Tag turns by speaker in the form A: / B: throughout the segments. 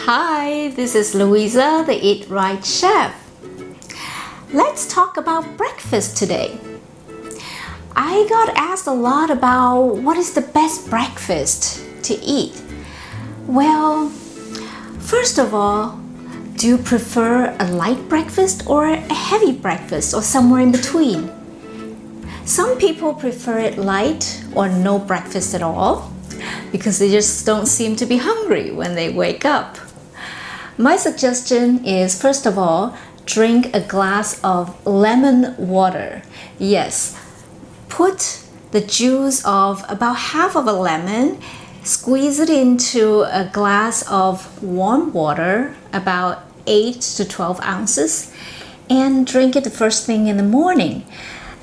A: Hi, this is Louisa, the Eat Right Chef. Let's talk about breakfast today. I got asked a lot about what is the best breakfast to eat. Well, first of all, do you prefer a light breakfast or a heavy breakfast or somewhere in between? Some people prefer it light or no breakfast at all because they just don't seem to be hungry when they wake up. My suggestion is, first of all, drink a glass of lemon water. Yes, put the juice of about half of a lemon, squeeze it into a glass of warm water, about 8 to 12 ounces, and drink it the first thing in the morning.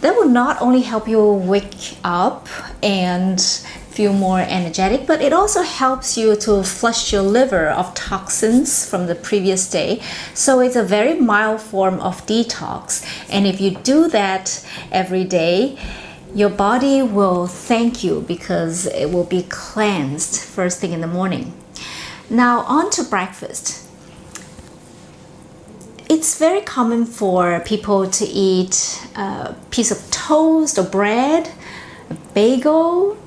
A: That will not only help you wake up and feel more energetic, but it also helps you to flush your liver of toxins from the previous day. So it's a very mild form of detox. And if you do that every day, your body will thank you because it will be cleansed first thing in the morning. Now on to breakfast. It's very common for people to eat a piece of toast or bread, a bagel,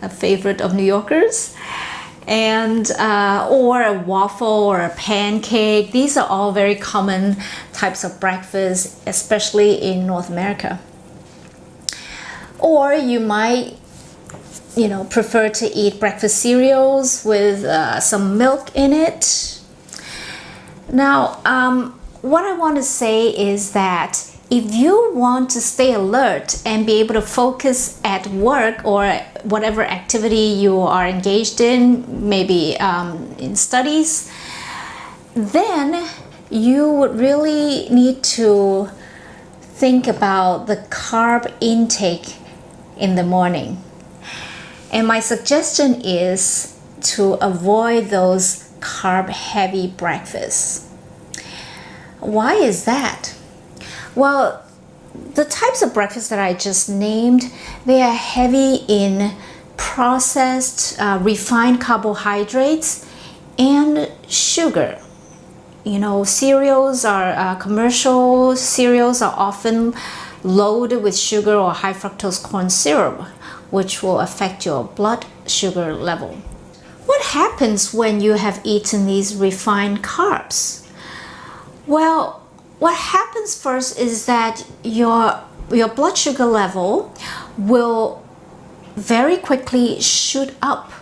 A: a favorite of New Yorkers, and or a waffle or a pancake. These are all very common types of breakfast, especially in North America. Or you might prefer to eat breakfast cereals with some milk in it. Now, what I want to say is that if you want to stay alert and be able to focus at work or whatever activity you are engaged in, maybe in studies, then you would really need to think about the carb intake in the morning. And my suggestion is to avoid those carb-heavy breakfasts. Why is that? Well, the types of breakfast that I just named, they are heavy in processed, refined carbohydrates and sugar. Cereals are commercial cereals are often loaded with sugar or high fructose corn syrup, which will affect your blood sugar level. What happens when you have eaten these refined carbs? Well, what happens first is that your blood sugar level will very quickly shoot up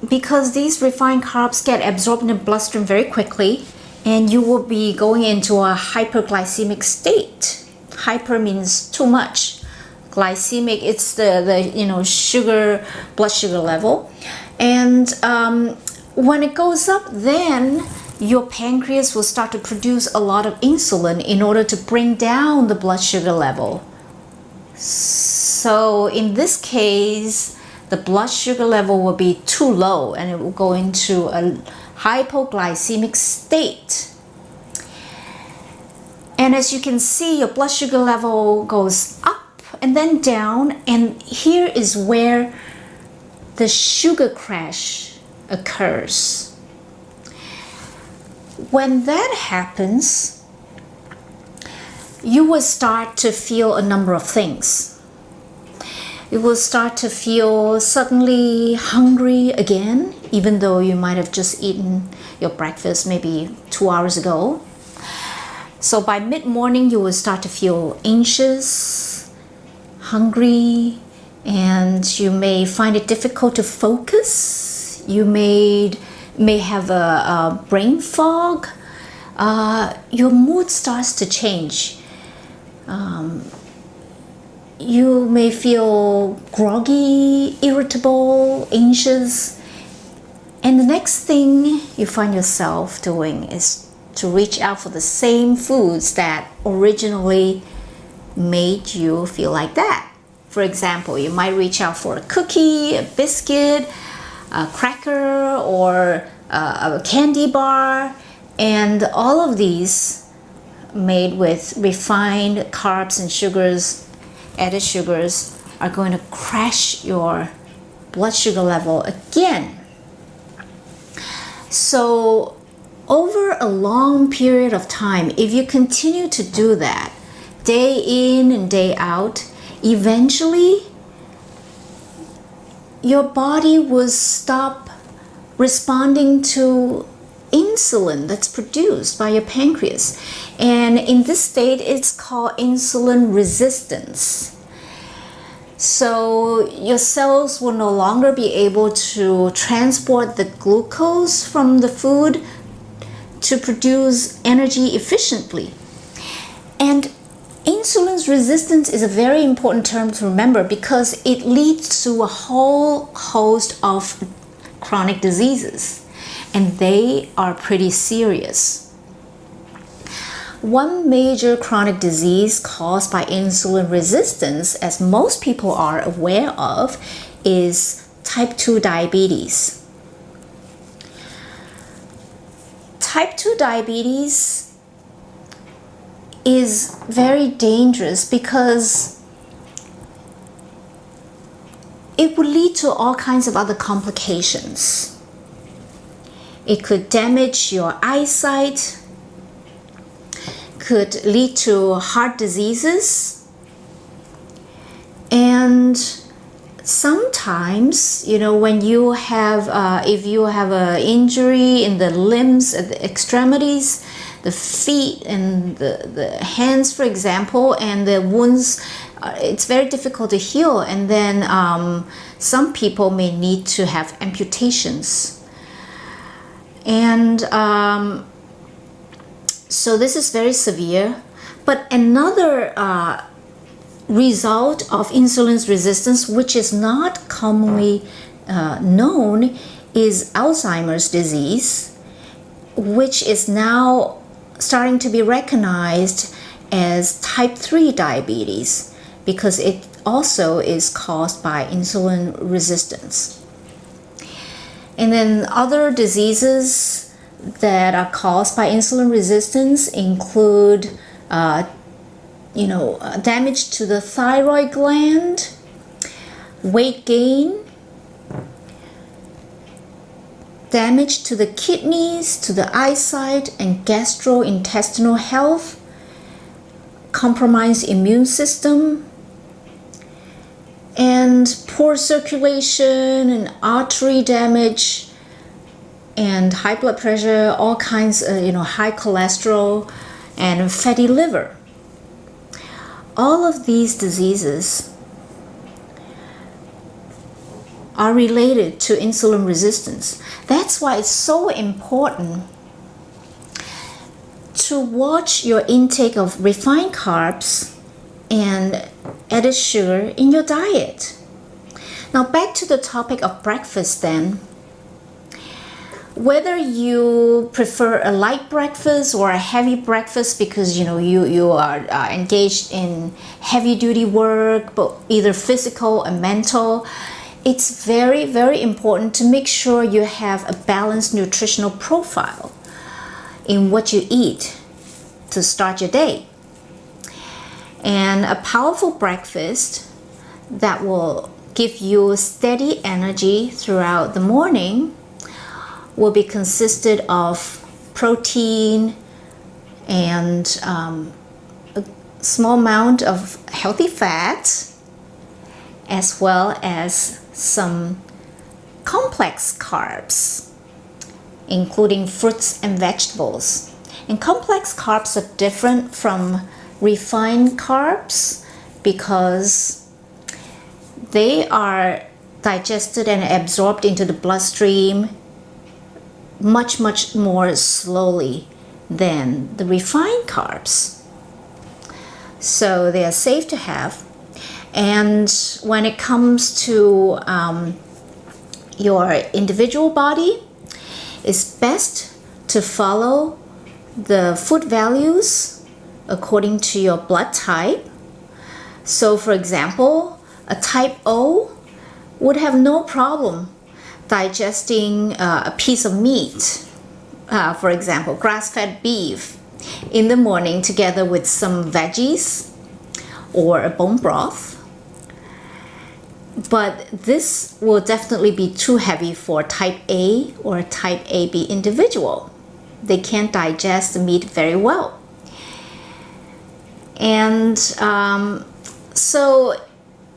A: because these refined carbs get absorbed in the bloodstream very quickly, and you will be going into a hyperglycemic state. Hyper means too much. Glycemic, it's the sugar, blood sugar level. And when it goes up, then your pancreas will start to produce a lot of insulin in order to bring down the blood sugar level. So in this case, the blood sugar level will be too low and it will go into a hypoglycemic state. And as you can see, your blood sugar level goes up and then down, and here is where the sugar crash occurs. When that happens, you will start to feel a number of things. You will start to feel suddenly hungry again, even though you might have just eaten your breakfast maybe 2 hours ago. So by mid-morning, you will start to feel anxious, hungry, and you may find it difficult to focus. You may have a brain fog. Your mood starts to change. You may feel groggy, irritable, anxious. And the next thing you find yourself doing is to reach out for the same foods that originally made you feel like that. For example, you might reach out for a cookie, a biscuit, a cracker, or a candy bar, and all of these made with refined carbs and sugars, added sugars, are going to crash your blood sugar level again. So over a long period of time, if you continue to do that day in and day out, eventually your body will stop responding to insulin that's produced by your pancreas. And in this state, it's called insulin resistance. So your cells will no longer be able to transport the glucose from the food to produce energy efficiently. And insulin resistance is a very important term to remember because it leads to a whole host of chronic diseases, and they are pretty serious. One major chronic disease caused by insulin resistance, as most people are aware of, is type 2 diabetes. Type 2 diabetes is very dangerous because it would lead to all kinds of other complications. It could damage your eyesight, could lead to heart diseases, and sometimes, when you have, if you have an injury in the limbs, at the extremities, the feet and the hands, for example, and the wounds, it's very difficult to heal, and then some people may need to have amputations. And so this is very severe. But another result of insulin resistance, which is not commonly known, is Alzheimer's disease, which is now starting to be recognized as type 3 diabetes because it also is caused by insulin resistance. And then other diseases that are caused by insulin resistance include damage to the thyroid gland, weight gain, damage to the kidneys, to the eyesight and gastrointestinal health, compromised immune system, and poor circulation and artery damage, and high blood pressure, all kinds of, high cholesterol and fatty liver. All of these diseases are related to insulin resistance. That's why it's so important to watch your intake of refined carbs and added sugar in your diet. Now back to the topic of breakfast then. Whether you prefer a light breakfast or a heavy breakfast because you are engaged in heavy duty work, but either physical or mental, it's very, very important to make sure you have a balanced nutritional profile in what you eat to start your day. And a powerful breakfast that will give you steady energy throughout the morning will be consisted of protein and a small amount of healthy fats, as well as some complex carbs, including fruits and vegetables. And complex carbs are different from refined carbs because they are digested and absorbed into the bloodstream much more slowly than the refined carbs. So they are safe to have. And when it comes to your individual body, it's best to follow the food values according to your blood type. So for example, a type O would have no problem digesting a piece of meat, for example, grass-fed beef, in the morning together with some veggies or a bone broth. but this will definitely be too heavy for type A or type AB individual. They can't digest the meat very well. And so,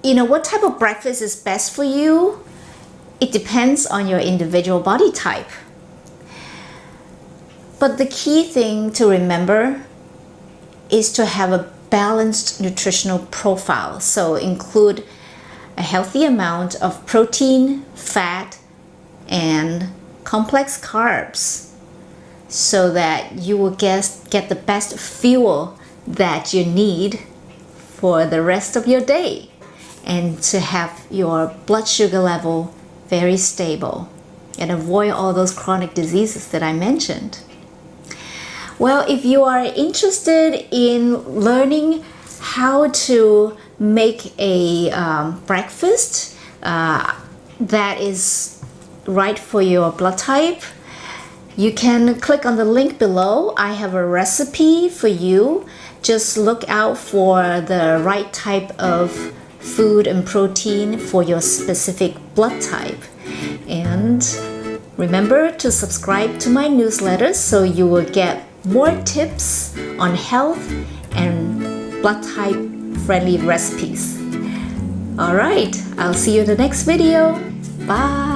A: what type of breakfast is best for you? It depends on your individual body type. But the key thing to remember is to have a balanced nutritional profile. So include a healthy amount of protein, fat, and complex carbs so that you will get the best fuel that you need for the rest of your day, and to have your blood sugar level very stable and avoid all those chronic diseases that I mentioned. Well, if you are interested in learning how to make a breakfast that is right for your blood type, you can click on the link below. I have a recipe for you. Just look out for the right type of food and protein for your specific blood type. And remember to subscribe to my newsletter so you will get more tips on health and blood type friendly recipes. All right, I'll see you in the next video. Bye.